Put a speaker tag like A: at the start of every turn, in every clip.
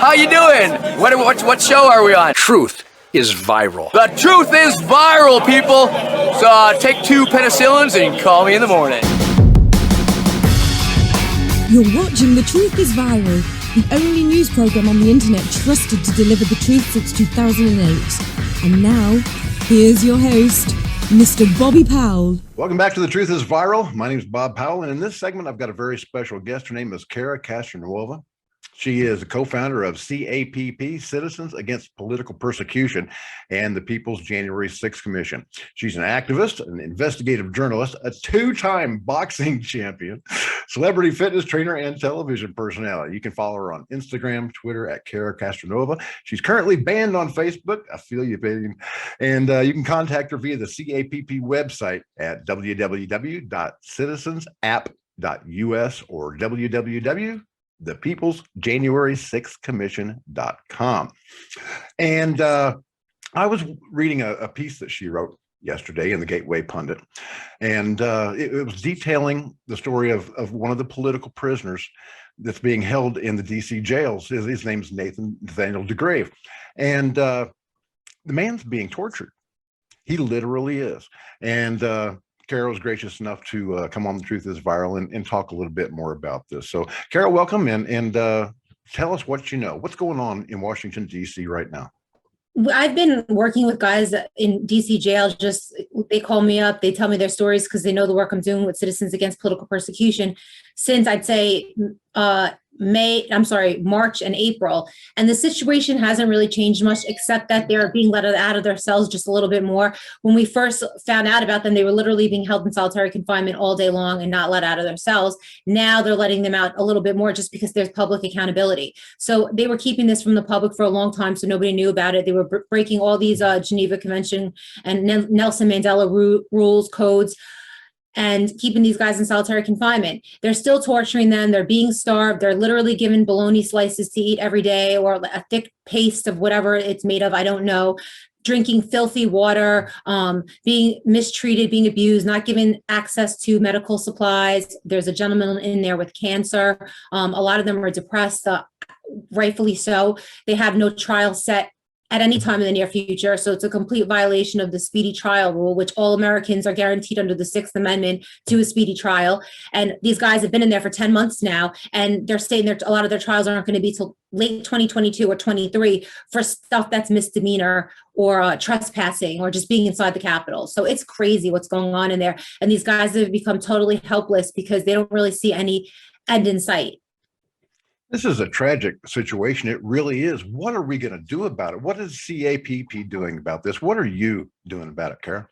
A: How you doing? What show are we on?
B: Truth is viral.
A: The truth is viral, people. So take 2 penicillins and call me in the morning.
C: You're watching The Truth is Viral, the only news program on the internet trusted to deliver the truth since 2008. And now, here's your host, Mr. Bobby Powell.
D: Welcome back to The Truth is Viral. My name is Bob Powell, and in this segment, I've got a very special guest. Her name is Cara Castronuova. She is a co-founder of CAPP, Citizens Against Political Persecution, and the People's January 6th Commission. She's an activist, an investigative journalist, a 2-time boxing champion, celebrity fitness trainer, and television personality. You can follow her on Instagram, Twitter at Cara Castronuova. She's currently banned on Facebook. I feel you, baby. And you can contact her via the CAPP website at www.citizensapp.us or thepeoplesjanuary6commission.com. And I was reading a piece that she wrote yesterday in the Gateway Pundit, and it was detailing the story of one of the political prisoners that's being held in the DC jails. His name's Nathaniel DeGrave, and the man's being tortured. He literally is. And Cara was gracious enough to come on The Truth is Viral and talk a little bit more about this. So, Cara, welcome, and tell us what you know. What's going on in Washington, D.C. right now?
E: I've been working with guys in DC jail. Just they call me up, they tell me their stories because they know the work I'm doing with Citizens Against Political Persecution since I'd say March and April. And the situation hasn't really changed much, except that they're being let out of their cells just a little bit more. When we first found out about them, they were literally being held in solitary confinement all day long and not let out of their cells. Now they're letting them out a little bit more just because there's public accountability. So they were keeping this from the public for a long time, so nobody knew about it. They were breaking all these Geneva Convention and Nelson Mandela rules, codes, and keeping these guys in solitary confinement. They're still torturing them. They're being starved. They're literally given bologna slices to eat every day, or a thick paste of whatever it's made of, I don't know. Drinking filthy water, being mistreated, being abused, not given access to medical supplies. There's a gentleman in there with cancer. A lot of them are depressed, rightfully so. They have no trial set at any time in the near future. So it's a complete violation of the speedy trial rule, which all Americans are guaranteed under the 6th Amendment to a speedy trial. And these guys have been in there for 10 months now, and they're saying that a lot of their trials aren't going to be till late 2022 or 23 for stuff that's misdemeanor or trespassing or just being inside the Capitol. So it's crazy what's going on in there. And these guys have become totally helpless because they don't really see any end in sight.
D: This is a tragic situation. It really is. What are we going to do about it? What is CAPP doing about this? What are you doing about it, Cara?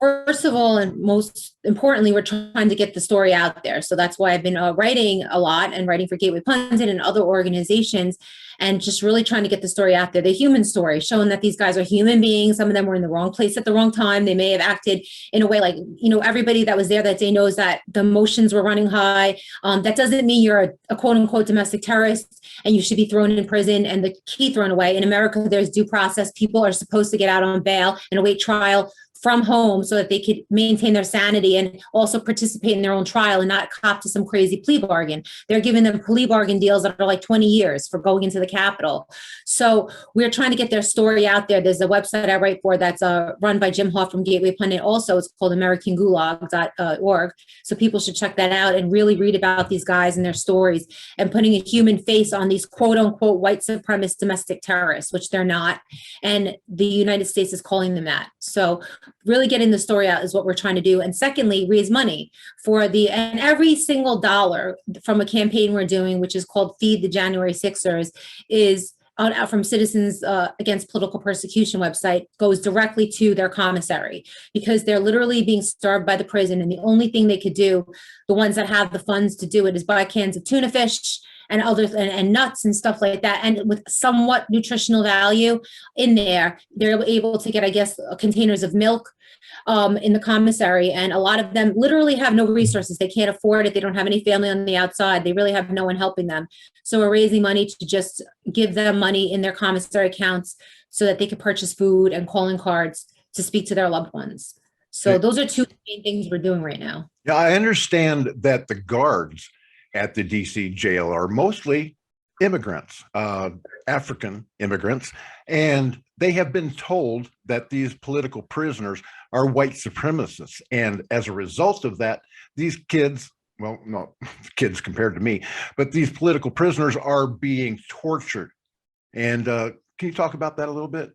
E: First of all, and most importantly, we're trying to get the story out there. So that's why I've been writing a lot and writing for Gateway Pundit and other organizations, and just really trying to get the story out there, the human story, showing that these guys are human beings. Some of them were in the wrong place at the wrong time. They may have acted in a way like, everybody that was there that day knows that the emotions were running high. That doesn't mean you're a quote unquote domestic terrorist and you should be thrown in prison and the key thrown away. In America, there's due process. People are supposed to get out on bail and await trial from home so that they could maintain their sanity and also participate in their own trial and not cop to some crazy plea bargain. They're giving them plea bargain deals that are like 20 years for going into the Capitol. So we're trying to get their story out there. There's a website I write for that's run by Jim Hoff from Gateway Pundit. Also, it's called AmericanGulag.org. So people should check that out and really read about these guys and their stories and putting a human face on these quote unquote white supremacist domestic terrorists, which they're not. And the United States is calling them that. So really getting the story out is what we're trying to do. And secondly, raise money for and every single dollar from a campaign we're doing, which is called Feed the January Sixers, is out from Citizens Against Political Persecution website, goes directly to their commissary because they're literally being starved by the prison. And the only thing they could do, the ones that have the funds to do it, is buy cans of tuna fish and others and nuts and stuff like that. And with somewhat nutritional value in there, they're able to get, I guess, containers of milk in the commissary. And a lot of them literally have no resources. They can't afford it. They don't have any family on the outside. They really have no one helping them. So we're raising money to just give them money in their commissary accounts so that they can purchase food and calling cards to speak to their loved ones. So those are two main things we're doing right now.
D: Yeah, I understand that the guards at the DC jail are mostly immigrants, African immigrants, and they have been told that these political prisoners are white supremacists. And as a result of that, these kids, well, not kids compared to me, but these political prisoners are being tortured. And can you talk about that a little bit?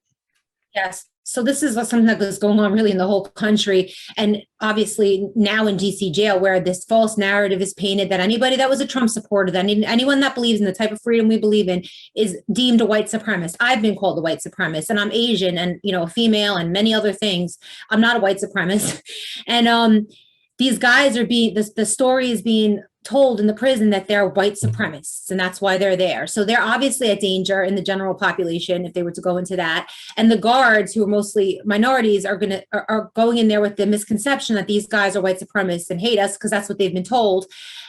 E: Yes. So this is something that was going on really in the whole country. And obviously now in DC jail, where this false narrative is painted that anybody that was a Trump supporter, that anyone that believes in the type of freedom we believe in is deemed a white supremacist. I've been called a white supremacist, and I'm Asian and, you know, a female and many other things. I'm not a white supremacist. And these guys are being, the story is being told in the prison that they're white supremacists, and that's why they're there. So they're obviously a danger in the general population if they were to go into that. And the guards, who are mostly minorities, are going in there with the misconception that these guys are white supremacists and hate us because that's what they've been told.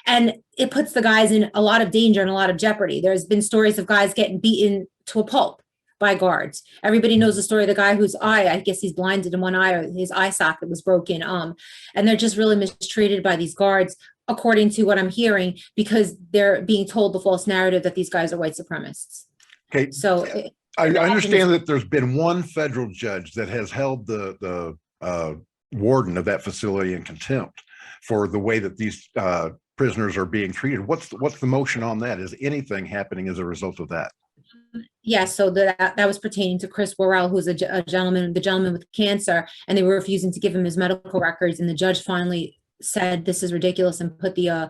E: And it puts the guys in a lot of danger and a lot of jeopardy. There's been stories of guys getting beaten to a pulp by guards. Everybody knows the story of the guy whose eye, I guess he's blinded in one eye, or his eye socket was broken. And they're just really mistreated by these guards, according to what I'm hearing, because they're being told the false narrative that these guys are white supremacists. Okay. So
D: I understand that there's been one federal judge that has held the warden of that facility in contempt for the way that these prisoners are being treated. What's the motion on that? Is anything happening as a result of that?
E: Yes, so that was pertaining to Chris Worrell, who's the gentleman with cancer, and they were refusing to give him his medical records, and the judge finally said this is ridiculous and put the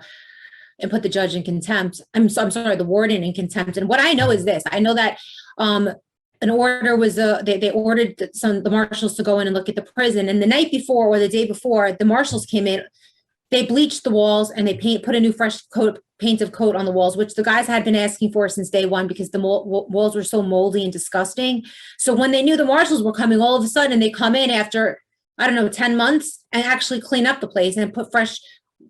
E: judge in contempt. I'm sorry, the warden in contempt. And what I know is this: I know that an order was they ordered the marshals to go in and look at the prison, and the night before or the day before, the marshals came in. They bleached the walls and they put a new fresh painted coat on the walls, which the guys had been asking for since day one because the walls were so moldy and disgusting. So when they knew the marshals were coming, all of a sudden they come in after, I don't know, 10 months and actually clean up the place and put fresh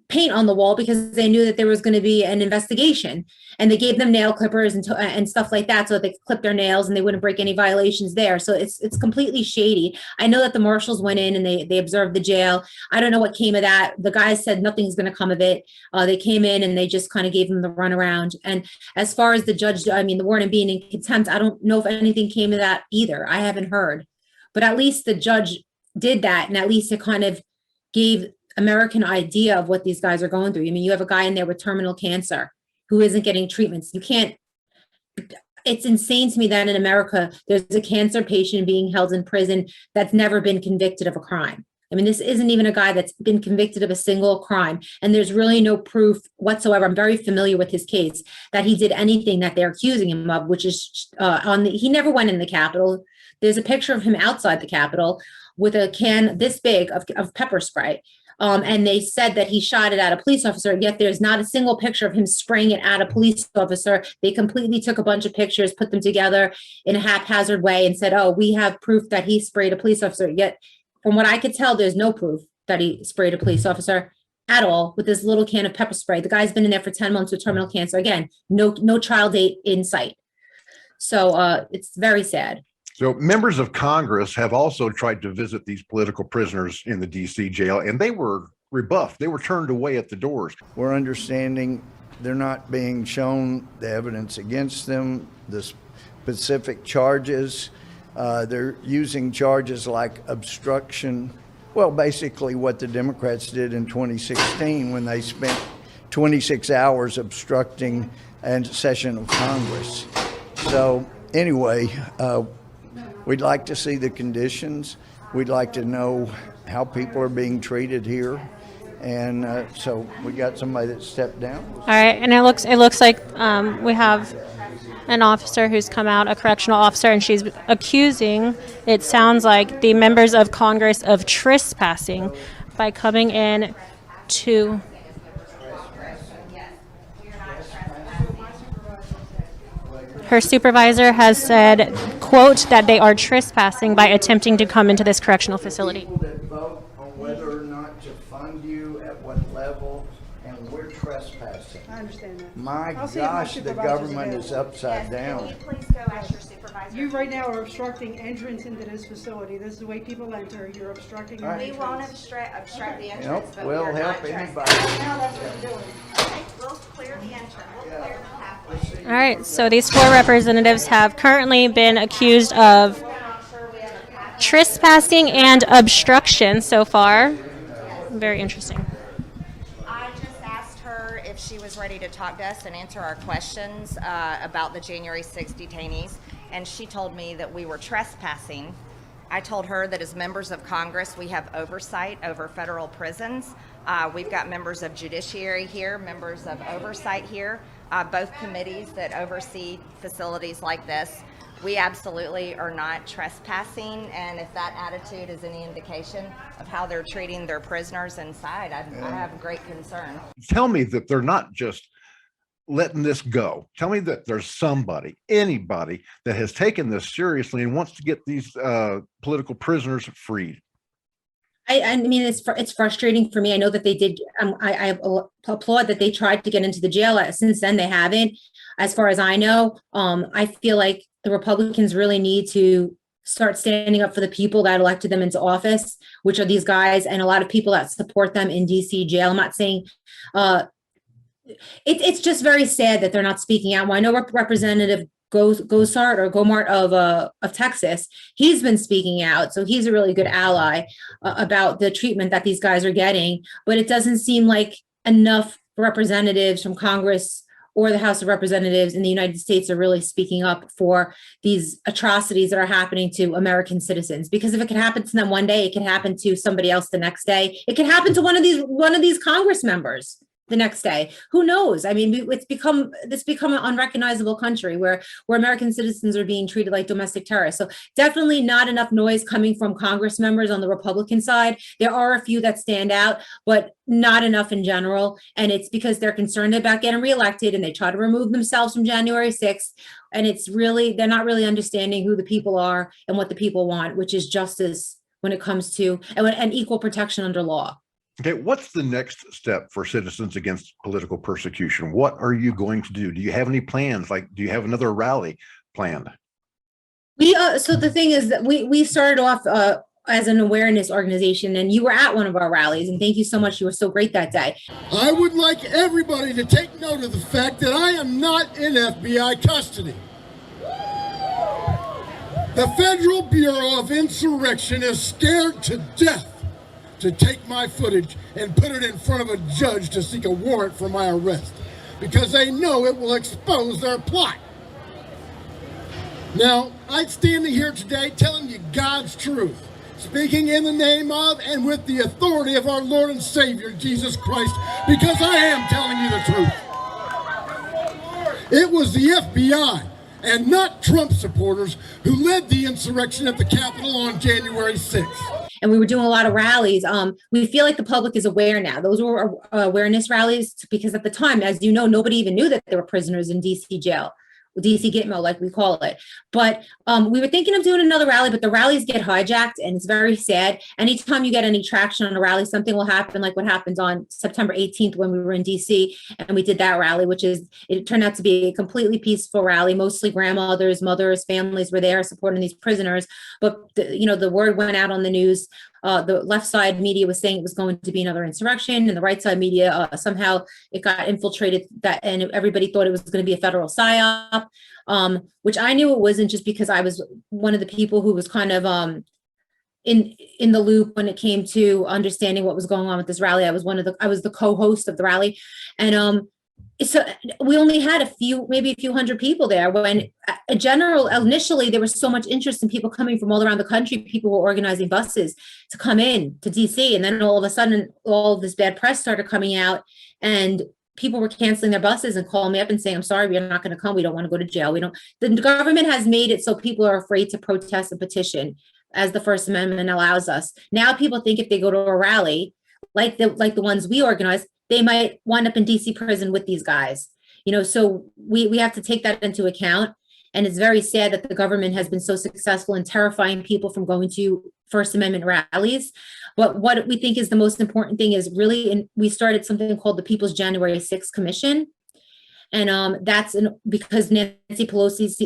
E: paint on the wall because they knew that there was going to be an investigation. And they gave them nail clippers and stuff like that so that they could clip their nails and they wouldn't break any violations there. So it's completely shady. I know that the marshals went in and they observed the jail. I don't know what came of that. The guys said nothing's going to come of it. They came in and they just kind of gave them the runaround. And as far as the judge, I mean, the warden being in contempt, I don't know if anything came of that either. I haven't heard. But at least the judge did that, and at least it kind of gave American idea of what these guys are going through. I mean, you have a guy in there with terminal cancer who isn't getting treatments. It's insane to me that in America, there's a cancer patient being held in prison that's never been convicted of a crime. I mean, this isn't even a guy that's been convicted of a single crime, and there's really no proof whatsoever. I'm very familiar with his case that he did anything that they're accusing him of, which is he never went in the Capitol. There's a picture of him outside the Capitol with a can this big of pepper spray. And they said that he shot it at a police officer, yet there's not a single picture of him spraying it at a police officer. They completely took a bunch of pictures, put them together in a haphazard way and said, oh, we have proof that he sprayed a police officer. Yet from what I could tell, there's no proof that he sprayed a police officer at all with this little can of pepper spray. The guy's been in there for 10 months with terminal cancer. Again, no trial date in sight. So it's very sad.
D: So members of Congress have also tried to visit these political prisoners in the DC jail, and they were rebuffed. They were turned away at the doors.
B: We're understanding they're not being shown the evidence against them, the specific charges. They're using charges like obstruction. Well, basically what the Democrats did in 2016 when they spent 26 hours obstructing a session of Congress. So anyway, we'd like to see the conditions. We'd like to know how people are being treated here. And so we got somebody that stepped down.
F: All right, and it looks like we have an officer who's come out, a correctional officer, and she's accusing, it sounds like, the members of Congress of trespassing by coming in to... Her supervisor has said, quote, that they are trespassing by attempting to come into this correctional facility.
B: People that vote on whether or not to fund you, at what level, and we're trespassing.
G: I understand that.
B: My
G: I'll see if my
B: gosh, the
G: supervisor's
B: government is
G: available.
B: upside down.
H: Can you please go ask your supervisor?
G: You right now are obstructing entrance into this facility. This is the way people enter. You're obstructing the
H: We won't
G: entrance.
H: obstruct the entrance,
B: Nope,
H: but
B: we'll
H: we are
B: help
H: not
B: anybody.
H: trespassing. No, that's what we're doing. Okay, we'll clear the entrance. We'll clear the path.
F: All right, so these 4 representatives have currently been accused of trespassing and obstruction so far. Very interesting.
H: I just asked her if she was ready to talk to us and answer our questions about the January 6th detainees, and she told me that we were trespassing. I told her that as members of Congress, we have oversight over federal prisons. We've got members of judiciary here, members of oversight here, both committees that oversee facilities like this. We absolutely are not trespassing, and if that attitude is any indication of how they're treating their prisoners inside, I have great concern.
D: Tell me that they're not just letting this go. Tell me that there's somebody, anybody that has taken this seriously and wants to get these political prisoners freed.
E: I mean, it's frustrating for me. I know that they did. I applaud that they tried to get into the jail. Since then, they haven't. As far as I know, I feel like the Republicans really need to start standing up for the people that elected them into office, which are these guys and a lot of people that support them in DC jail. I'm not saying it's just very sad that they're not speaking out. Well, I know Representative Gomart of Texas, he's been speaking out, so he's a really good ally about the treatment that these guys are getting. But it doesn't seem like enough representatives from Congress or the House of Representatives in the United States are really speaking up for these atrocities that are happening to American citizens. Because if it could happen to them one day, it could happen to somebody else the next day. It could happen to one of these Congress members the next day. Who knows? I mean, it's become an unrecognizable country where American citizens are being treated like domestic terrorists. So definitely not enough noise coming from Congress members on the Republican side. There are a few that stand out, but not enough in general. And it's because they're concerned about getting reelected and they try to remove themselves from January 6th. And they're not really understanding who the people are and what the people want, which is justice when it comes to and equal protection under law.
D: Okay, what's the next step for citizens against political persecution? What are you going to do? Do you have any plans? Like, do you have another rally planned?
E: So the thing is that we started off as an awareness organization, and you were at one of our rallies, and thank you so much. You were so great that day.
I: I would like everybody to take note of the fact that I am not in FBI custody. The Federal Bureau of Insurrection is scared to death to take my footage and put it in front of a judge to seek a warrant for my arrest because they know it will expose their plot. Now, I'm standing here today telling you God's truth, speaking in the name of and with the authority of our Lord and Savior, Jesus Christ, because I am telling you the truth. It was the FBI and not Trump supporters who led the insurrection at the Capitol on January 6th.
E: And we were doing a lot of rallies. We feel like the public is aware now. Those were awareness rallies because at the time, as you know, nobody even knew that there were prisoners in DC jail. DC Gitmo, like we call it. But we were thinking of doing another rally, but the rallies get hijacked and it's very sad. Anytime you get any traction on a rally, something will happen like what happened on September 18th when we were in DC and we did that rally, it turned out to be a completely peaceful rally. Mostly grandmothers, mothers, families were there supporting these prisoners. But the word went out on the news. The left side media was saying it was going to be another insurrection, and the right side media somehow it got infiltrated and everybody thought it was going to be a federal psyop, which I knew it wasn't, just because I was one of the people who was kind of in the loop when it came to understanding what was going on with this rally. I was the co-host of the rally, and so we only had maybe a few hundred people there when initially there was so much interest in people coming from all around the country. People were organizing buses to come in to DC. And then all of a sudden, all of this bad press started coming out and people were canceling their buses and calling me up and saying, I'm sorry, we're not going to come. We don't want to go to jail. The government has made it so people are afraid to protest and petition as the First Amendment allows us. Now people think if they go to a rally, like the ones we organize, they might wind up in DC prison with these guys, so we have to take that into account. And it's very sad that the government has been so successful in terrifying people from going to First Amendment rallies. But what we think is the most important thing is we started something called the People's January 6th Commission. And that's because Nancy Pelosi's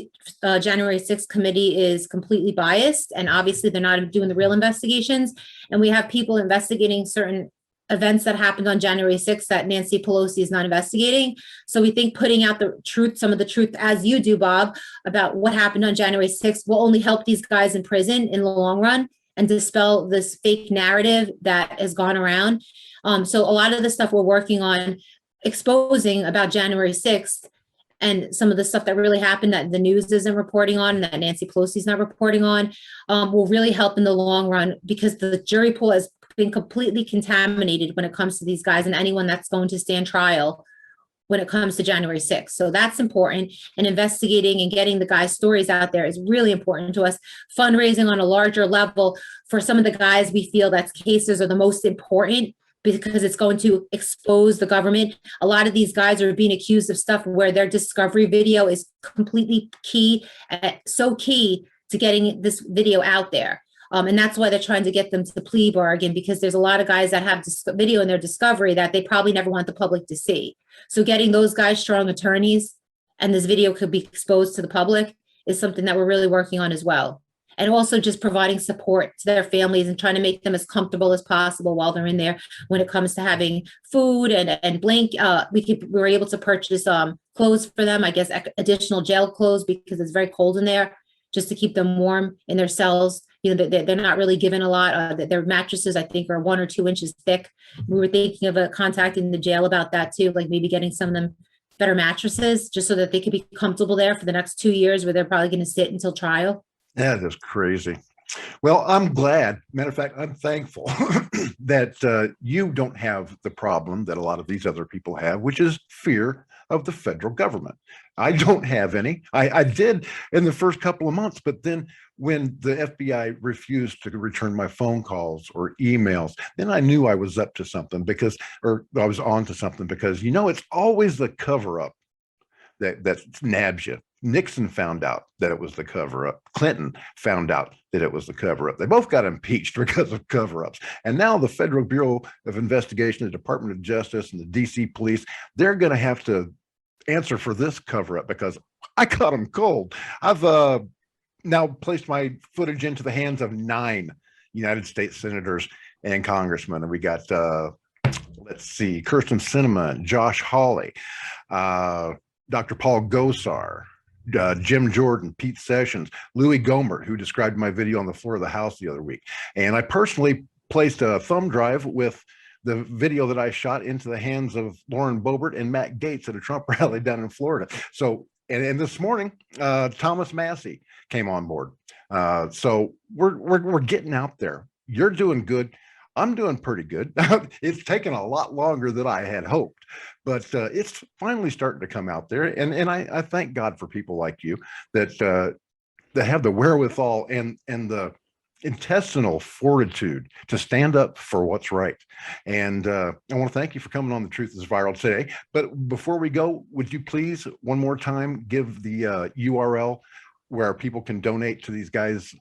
E: January 6th committee is completely biased. And obviously they're not doing the real investigations. And we have people investigating certain events that happened on January 6th that Nancy Pelosi is not investigating. So we think putting out the truth, some of the truth, as you do, Bob, about what happened on January 6th will only help these guys in prison in the long run and dispel this fake narrative that has gone around. So a lot of the stuff we're working on exposing about January 6th and some of the stuff that really happened that the news isn't reporting on, that Nancy Pelosi's not reporting on, will really help in the long run, because the jury pool has been completely contaminated when it comes to these guys and anyone that's going to stand trial when it comes to January 6th. So that's important. And investigating and getting the guys' stories out there is really important to us. Fundraising on a larger level for some of the guys we feel that cases are the most important, because it's going to expose the government. A lot of these guys are being accused of stuff where their discovery video is completely key, so key to getting this video out there. And that's why they're trying to get them to plea bargain, because there's a lot of guys that have video in their discovery that they probably never want the public to see. So getting those guys strong attorneys and this video could be exposed to the public is something that we're really working on as well. And also just providing support to their families and trying to make them as comfortable as possible while they're in there when it comes to having food and blanket. We were able to purchase clothes for them, I guess additional jail clothes, because it's very cold in there, just to keep them warm in their cells. You know, they're not really given a lot. Their mattresses, I think, are 1 or 2 inches thick. We were thinking of contacting the jail about that too, like maybe getting some of them better mattresses just so that they could be comfortable there for the next 2 years, where they're probably going to sit until trial.
D: That is crazy. Well, I'm glad. Matter of fact, I'm thankful that you don't have the problem that a lot of these other people have, which is fear of the federal government. I don't have any. I did in the first couple of months, but then when the FBI refused to return my phone calls or emails, then I knew I was up to something, or I was on to something, because, you know, it's always the cover up that nabs you. Nixon found out that it was the cover-up. Clinton found out that it was the cover-up. They both got impeached because of cover-ups. And now the Federal Bureau of Investigation, the Department of Justice, and the DC police, they're going to have to answer for this cover-up, because I caught them cold. I've now placed my footage into the hands of 9 United States senators and congressmen. And we got, let's see, Kirsten Sinema, Josh Hawley, Dr. Paul Gosar, Jim Jordan, Pete Sessions, Louis Gohmert, who described my video on the floor of the House the other week. And I personally placed a thumb drive with the video that I shot into the hands of Lauren Boebert and Matt Gaetz at a Trump rally down in Florida. So, and this morning, Thomas Massey came on board. So we're getting out there. You're doing good. I'm doing pretty good. It's taken a lot longer than I had hoped, but it's finally starting to come out there. And I thank God for people like you that have the wherewithal and the intestinal fortitude to stand up for what's right. And I want to thank you for coming on The Truth is Viral today. But before we go, would you please one more time give the URL where people can donate to these guys'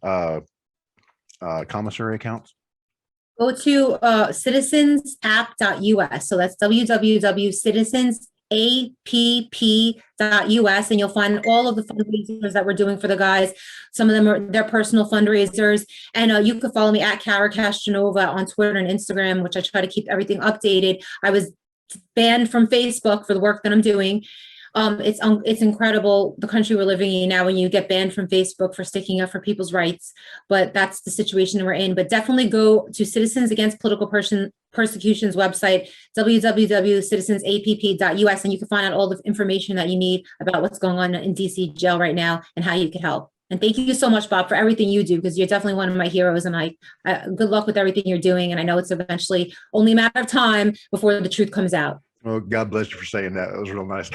D: commissary accounts?
E: Go to citizensapp.us. So that's www.citizensapp.us, and you'll find all of the fundraisers that we're doing for the guys. Some of them are their personal fundraisers. And you can follow me at Cara Castronuova on Twitter and Instagram, which I try to keep everything updated. I was banned from Facebook for the work that I'm doing. It's incredible the country we're living in now when you get banned from Facebook for sticking up for people's rights, but that's the situation we're in. But definitely go to Citizens Against Political Persecution's website, www.citizensapp.us, and you can find out all the information that you need about what's going on in DC jail right now and how you can help. And thank you so much, Bob, for everything you do, because you're definitely one of my heroes, and good luck with everything you're doing. And I know it's eventually only a matter of time before the truth comes out.
D: Well, God bless you for saying that. That was real nice.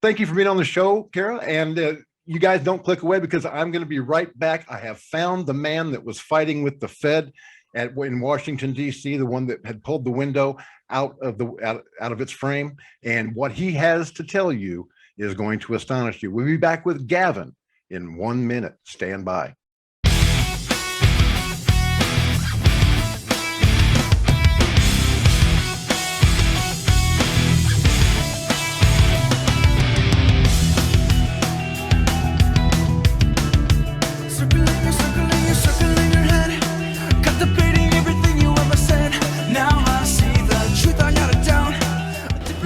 D: Thank you for being on the show, Cara. And you guys don't click away, because I'm going to be right back. I have found the man that was fighting with the Fed in Washington, D.C., the one that had pulled the window out of its frame. And what he has to tell you is going to astonish you. We'll be back with Gavin in 1 minute. Stand by.
J: Circling your head, contemplating everything you ever said. Now I see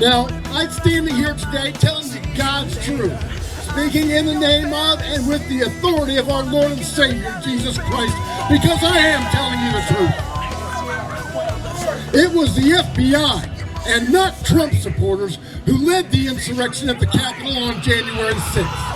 I: Now, I'm standing here today telling you God's truth, speaking in the name of and with the authority of our Lord and Savior, Jesus Christ, because I am telling you the truth. It was the FBI and not Trump supporters who led the insurrection at the Capitol on January 6th.